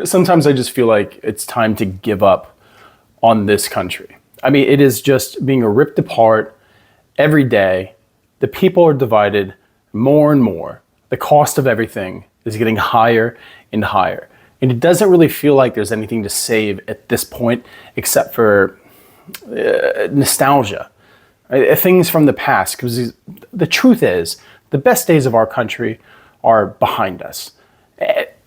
Sometimes I just feel like it's time to give up on this country. I mean, it is just being ripped apart every day. The people are divided more and more. The cost of everything is getting higher and higher. And it doesn't really feel like there's anything to save at this point except for nostalgia, right? Things from the past. Because the truth is, the best days of our country are behind us.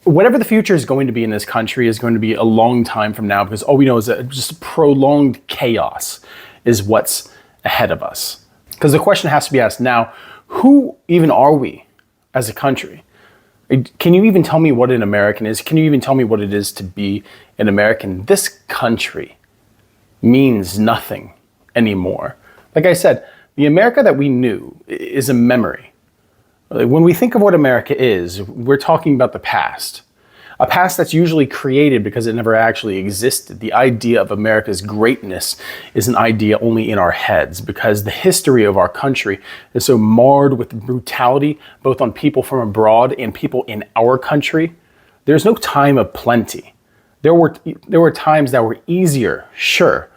Whatever the future is going to be in this country is going to be a long time from now, because all we know is that just prolonged chaos is what's ahead of us. Because the question has to be asked now, who even are we as a country? Can you even tell me what an American is? Can you even tell me what it is to be an American? This country means nothing anymore. Like I said, the America that we knew is a memory. When we think of what America is, we're talking about the past. A past that's usually created because it never actually existed. The idea of America's greatness is an idea only in our heads, because the history of our country is so marred with brutality, both on people from abroad and people in our country. There's no time of plenty. There were times that were easier, sure.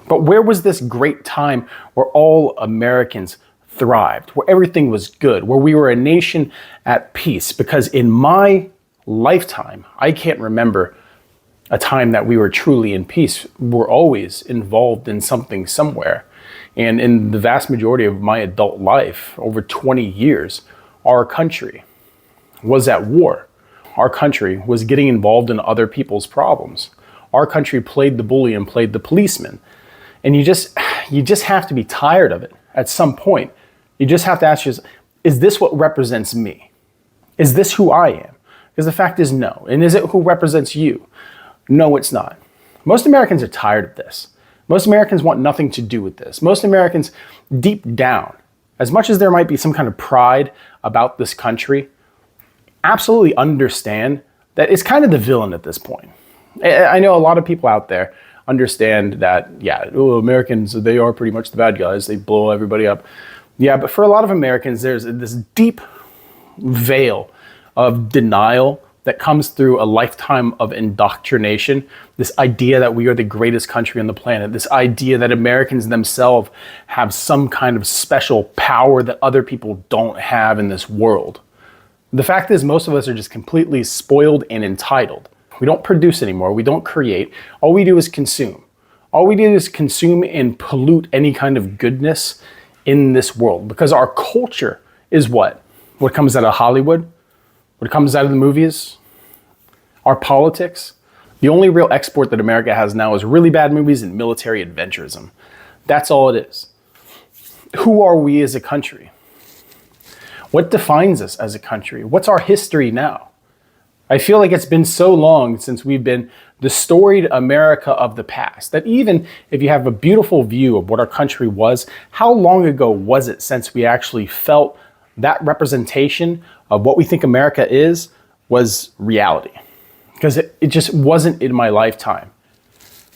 But where was this great time where all Americans thrived, where everything was good, where we were a nation at peace? Because in my lifetime, I can't remember a time that we were truly in peace. We're always involved in something somewhere. And in the vast majority of my adult life, over 20 years, our country was at war. Our country was getting involved in other people's problems. Our country played the bully and played the policeman. And you just have to be tired of it at some point. You just have to ask yourself, is this what represents me? Is this who I am? Because the fact is no. And is it who represents you? No, it's not. Most Americans are tired of this. Most Americans want nothing to do with this. Most Americans, deep down, as much as there might be some kind of pride about this country, absolutely understand that it's kind of the villain at this point. I know a lot of people out there understand that, Americans, they are pretty much the bad guys. They blow everybody up. Yeah, but for a lot of Americans, there's this deep veil of denial that comes through a lifetime of indoctrination. This idea that we are the greatest country on the planet. This idea that Americans themselves have some kind of special power that other people don't have in this world. The fact is, most of us are just completely spoiled and entitled. We don't produce anymore. We don't create. All we do is consume. All we do is consume and pollute any kind of goodness in this world, because our culture is what comes out of Hollywood, what comes out of the movies, our politics. The only real export that America has now is really bad movies and military adventurism. That's all it is. Who are we as a country? What defines us as a country? What's our history now? I feel like it's been so long since we've been the storied America of the past, that even if you have a beautiful view of what our country was, how long ago was it since we actually felt that representation of what we think America is was reality? Because it just wasn't in my lifetime.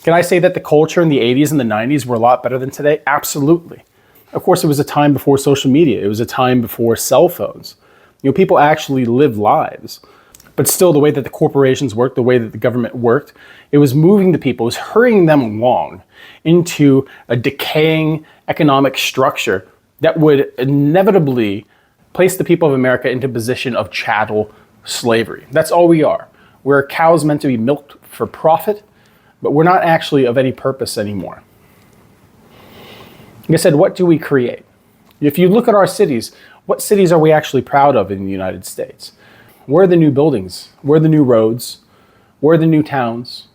Can I say that the culture in the 80s and the 90s were a lot better than today? Absolutely. Of course, it was a time before social media. It was a time before cell phones. People actually lived lives. But still, the way that the corporations worked, the way that the government worked, it was moving the people, it was hurrying them along into a decaying economic structure that would inevitably place the people of America into a position of chattel slavery. That's all we are. We're cows meant to be milked for profit, but we're not actually of any purpose anymore. Like I said, what do we create? If you look at our cities, what cities are we actually proud of in the United States? Where are the new buildings? Where are the new roads? Where are the new towns?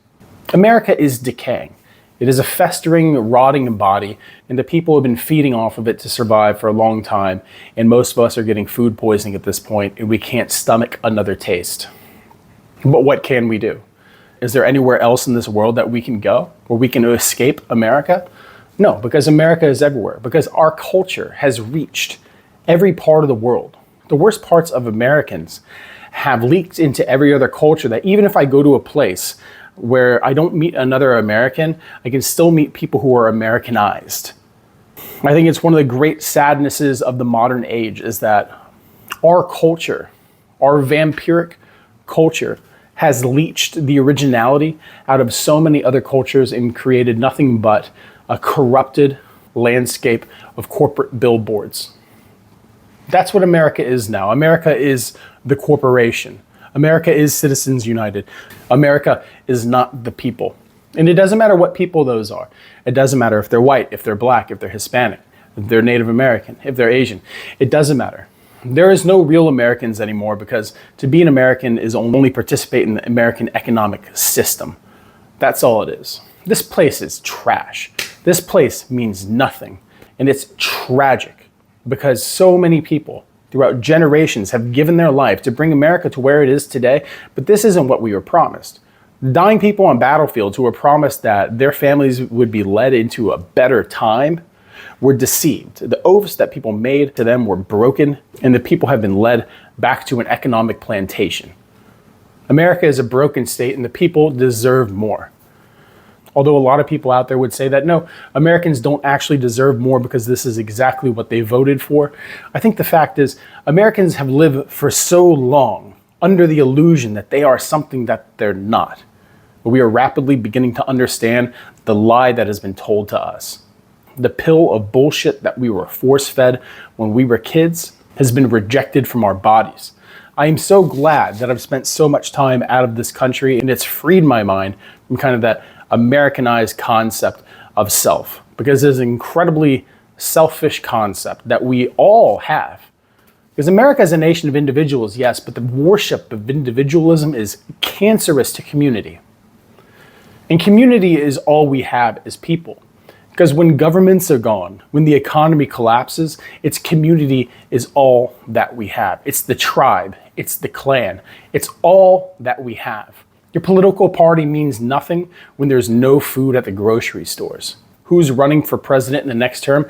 America is decaying. It is a festering, rotting body, and the people have been feeding off of it to survive for a long time, and most of us are getting food poisoning at this point, and we can't stomach another taste. But what can we do? Is there anywhere else in this world that we can go, where we can escape America? No, because America is everywhere, because our culture has reached every part of the world. The worst parts of Americans have leaked into every other culture, that even if I go to a place where I don't meet another American, I can still meet people who are Americanized. I think it's one of the great sadnesses of the modern age is that our culture, our vampiric culture, has leached the originality out of so many other cultures and created nothing but a corrupted landscape of corporate billboards. That's what America is now. America is the corporation. America is Citizens United. America is not the people. And it doesn't matter what people those are. It doesn't matter if they're white, if they're black, if they're Hispanic, if they're Native American, if they're Asian. It doesn't matter. There is no real Americans anymore, because to be an American is only participate in the American economic system. That's all it is. This place is trash. This place means nothing. And it's tragic because so many people throughout generations have given their life to bring America to where it is today, but this isn't what we were promised. Dying people on battlefields who were promised that their families would be led into a better time were deceived. The oaths that people made to them were broken, and the people have been led back to an economic plantation. America is a broken state, and the people deserve more. Although a lot of people out there would say that, no, Americans don't actually deserve more because this is exactly what they voted for. I think the fact is, Americans have lived for so long under the illusion that they are something that they're not. But we are rapidly beginning to understand the lie that has been told to us. The pill of bullshit that we were force-fed when we were kids has been rejected from our bodies. I am so glad that I've spent so much time out of this country, and it's freed my mind from kind of that Americanized concept of self, because it's an incredibly selfish concept that we all have. Because America is a nation of individuals, yes, but the worship of individualism is cancerous to community. And community is all we have as people. Because when governments are gone, when the economy collapses, it's community is all that we have. It's the tribe, it's the clan, it's all that we have. Your political party means nothing when there's no food at the grocery stores. Who's running for president in the next term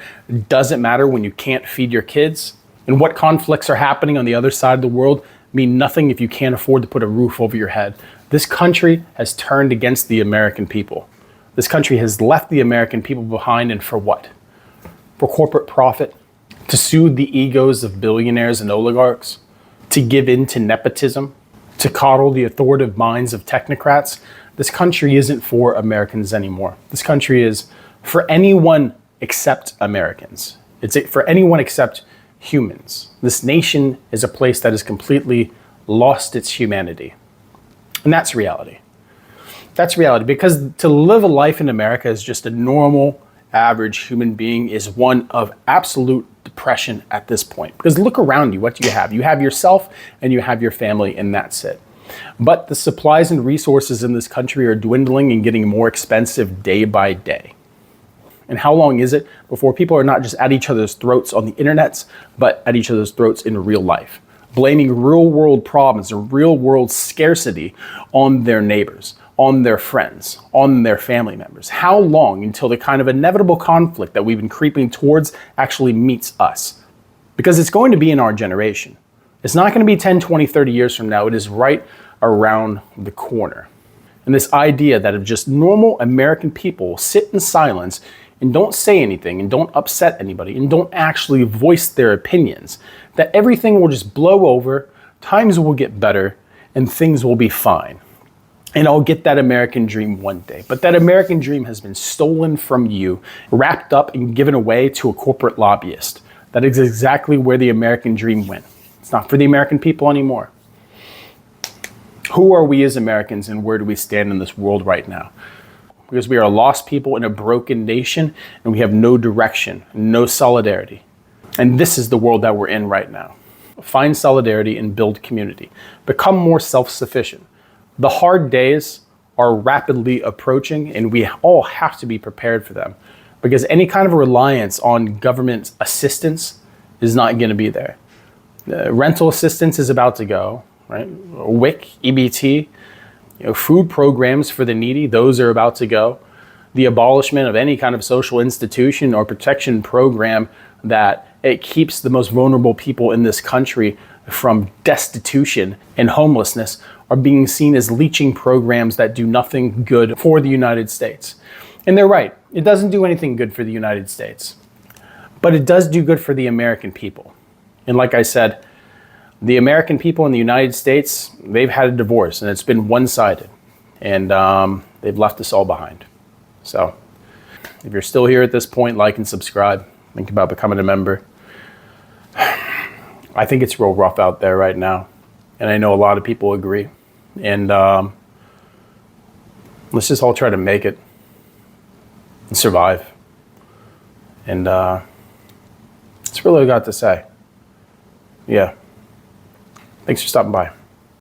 doesn't matter when you can't feed your kids. And what conflicts are happening on the other side of the world mean nothing if you can't afford to put a roof over your head. This country has turned against the American people. This country has left the American people behind, and for what? For corporate profit? To soothe the egos of billionaires and oligarchs? To give in to nepotism? To coddle the authoritative minds of technocrats? This country isn't for Americans anymore. This country is for anyone except Americans. It's for anyone except humans. This nation is a place that has completely lost its humanity. And that's reality. That's reality, because to live a life in America as just a normal, average human being is one of absolute depression at this point. Because look around you, what do you have? You have yourself and you have your family, and that's it. But the supplies and resources in this country are dwindling and getting more expensive day by day. And how long is it before people are not just at each other's throats on the internets, but at each other's throats in real life, blaming real world problems and real world scarcity on their neighbors, on their friends, on their family members? How long until the kind of inevitable conflict that we've been creeping towards actually meets us? Because it's going to be in our generation. It's not going to be 10, 20, 30 years from now. It is right around the corner. And this idea that if just normal American people sit in silence and don't say anything and don't upset anybody and don't actually voice their opinions, that everything will just blow over, times will get better, and things will be fine. And I'll get that American dream one day. But that American dream has been stolen from you, wrapped up and given away to a corporate lobbyist. That is exactly where the American dream went. It's not for the American people anymore. Who are we as Americans, and where do we stand in this world right now? Because we are a lost people in a broken nation, and we have no direction, no solidarity. And this is the world that we're in right now. Find solidarity and build community. Become more self-sufficient. The hard days are rapidly approaching, and we all have to be prepared for them, because any kind of reliance on government assistance is not going to be there. Rental assistance is about to go, right? WIC, EBT, food programs for the needy, those are about to go. The abolishment of any kind of social institution or protection program that it keeps the most vulnerable people in this country from destitution and homelessness are being seen as leeching programs that do nothing good for the United States. And they're right. It doesn't do anything good for the United States. But it does do good for the American people. And like I said, the American people in the United States, they've had a divorce, and it's been one-sided. And they've left us all behind. So if you're still here at this point, like and subscribe. Think about becoming a member. I think it's real rough out there right now. And I know a lot of people agree. And let's just all try to make it and survive. And that's really all I got to say. Yeah. Thanks for stopping by.